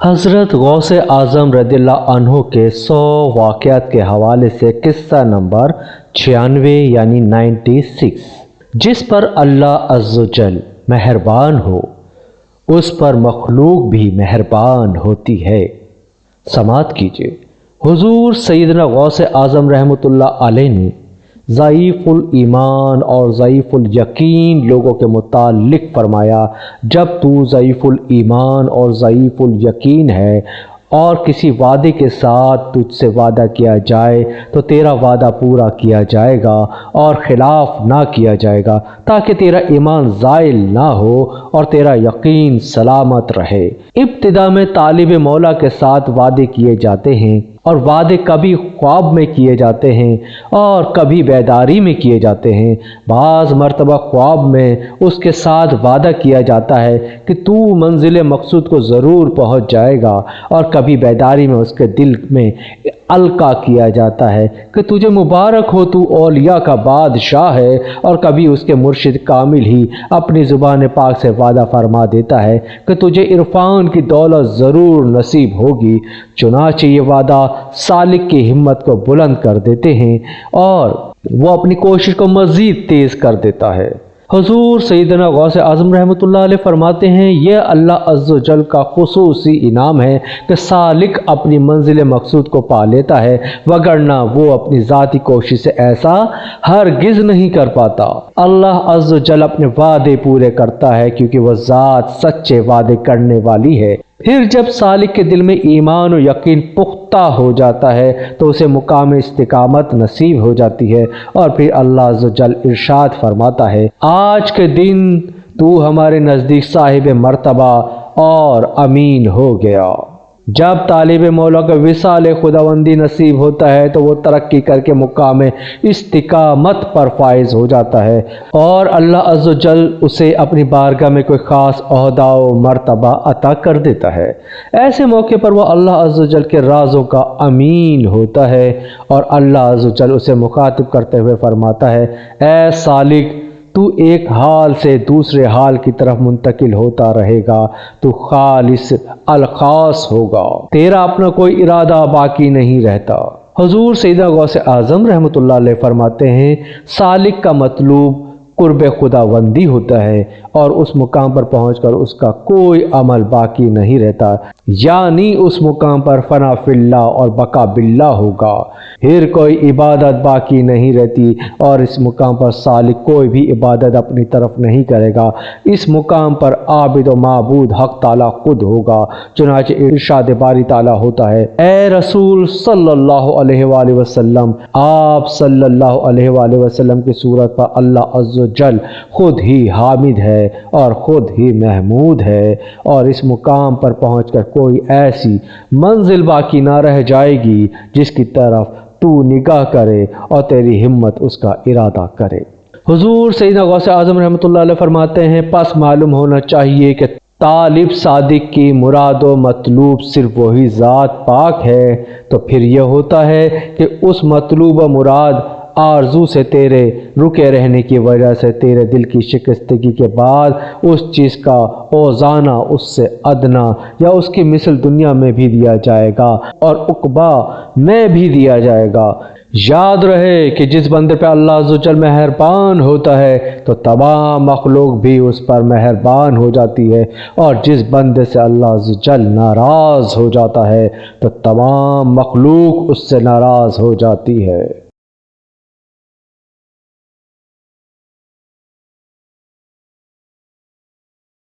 حضرت غوث اعظم رضی اللہ عنہ کے 100 واقعات کے حوالے سے قصہ نمبر 96 یعنی 96، جس پر اللہ عز و جل مہربان ہو اس پر مخلوق بھی مہربان ہوتی ہے۔ سماعت کیجیے۔ حضور سیدنا غوث اعظم رحمۃ اللہ علیہ نے ضعیف الایمان اور ضعیف الیقین لوگوں کے متعلق فرمایا، جب تو ضعیف الایمان اور ضعیف الیقین ہے اور کسی وعدے کے ساتھ تجھ سے وعدہ کیا جائے تو تیرا وعدہ پورا کیا جائے گا اور خلاف نہ کیا جائے گا، تاکہ تیرا ایمان زائل نہ ہو اور تیرا یقین سلامت رہے۔ ابتدا میں طالب مولا کے ساتھ وعدے کیے جاتے ہیں، اور وعدے کبھی خواب میں کیے جاتے ہیں اور کبھی بیداری میں کیے جاتے ہیں۔ بعض مرتبہ خواب میں اس کے ساتھ وعدہ کیا جاتا ہے کہ تو منزل مقصود کو ضرور پہنچ جائے گا، اور کبھی بیداری میں اس کے دل میں القا کیا جاتا ہے کہ تجھے مبارک ہو، تو اولیاء کا بادشاہ ہے، اور کبھی اس کے مرشد کامل ہی اپنی زبان پاک سے وعدہ فرما دیتا ہے کہ تجھے عرفان کی دولت ضرور نصیب ہوگی۔ چنانچہ یہ وعدہ سالک کی ہمت کو بلند کر دیتے ہیں اور وہ اپنی کوشش کو مزید تیز کر دیتا ہے۔ حضور سیدنا غوث اعظم رحمۃ اللہ علیہ فرماتے ہیں، یہ اللہ عز و جل کا خصوصی انعام ہے کہ سالک اپنی منزل مقصود کو پا لیتا ہے، وگرنہ وہ اپنی ذاتی کوشش سے ایسا ہرگز نہیں کر پاتا۔ اللہ عز و جل اپنے وعدے پورے کرتا ہے کیونکہ وہ ذات سچے وعدے کرنے والی ہے۔ پھر جب سالک کے دل میں ایمان و یقین پختہ ہو جاتا ہے تو اسے مقام استقامت نصیب ہو جاتی ہے، اور پھر اللہ عز و جل ارشاد فرماتا ہے، آج کے دن تو ہمارے نزدیک صاحب مرتبہ اور امین ہو گیا۔ جب طالب مولا کو وصال خداوندی نصیب ہوتا ہے تو وہ ترقی کر کے مقام استقامت پر فائز ہو جاتا ہے، اور اللہ عز و جل اسے اپنی بارگاہ میں کوئی خاص عہدہ و مرتبہ عطا کر دیتا ہے۔ ایسے موقع پر وہ اللہ عز و جل کے رازوں کا امین ہوتا ہے، اور اللہ عز و جل اسے مخاطب کرتے ہوئے فرماتا ہے، اے سالک، تو ایک حال سے دوسرے حال کی طرف منتقل ہوتا رہے گا، تو خالص الخاص ہوگا، تیرا اپنا کوئی ارادہ باقی نہیں رہتا۔ حضور سیدنا غوث اعظم رحمۃ اللہ علیہ فرماتے ہیں، سالک کا مطلوب قرب خداوندی ہوتا ہے، اور اس مقام پر پہنچ کر اس کا کوئی عمل باقی نہیں رہتا، یعنی اس مقام پر فنا فی اللہ اور بقا باللہ ہوگا، پھر کوئی عبادت باقی نہیں رہتی، اور اس مقام پر سالک کوئی بھی عبادت اپنی طرف نہیں کرے گا۔ اس مقام پر عابد و معبود حق تعالیٰ خود ہوگا۔ چنانچہ ارشاد باری تعالیٰ ہوتا ہے، اے رسول صلی اللہ علیہ وآلہ وسلم، آپ صلی اللہ علیہ وآلہ وسلم کی صورت پر اللہ عز و جل خود ہی حامد ہے اور خود ہی محمود ہے، اور اس مقام پر پہنچ کر کوئی ایسی منزل باقی نہ رہ جائے گی جس کی طرف تو نگاہ کرے اور تیری ہمت اس کا ارادہ کرے۔ حضور سیدنا غوث اعظم رحمۃ اللہ علیہ فرماتے ہیں، پس معلوم ہونا چاہیے کہ طالب صادق کی مراد و مطلوب صرف وہی ذات پاک ہے، تو پھر یہ ہوتا ہے کہ اس مطلوب و مراد آرزو سے تیرے رکے رہنے کی وجہ سے تیرے دل کی شکستگی کے بعد اس چیز کا اوزانہ اس سے ادنا یا اس کی مثل دنیا میں بھی دیا جائے گا اور عقبہ میں بھی دیا جائے گا۔ یاد رہے کہ جس بندے پہ اللہ عز و جل مہربان ہوتا ہے تو تمام مخلوق بھی اس پر مہربان ہو جاتی ہے، اور جس بندے سے اللہ عز و جل ناراض ہو جاتا ہے تو تمام مخلوق اس سے ناراض ہو جاتی ہے۔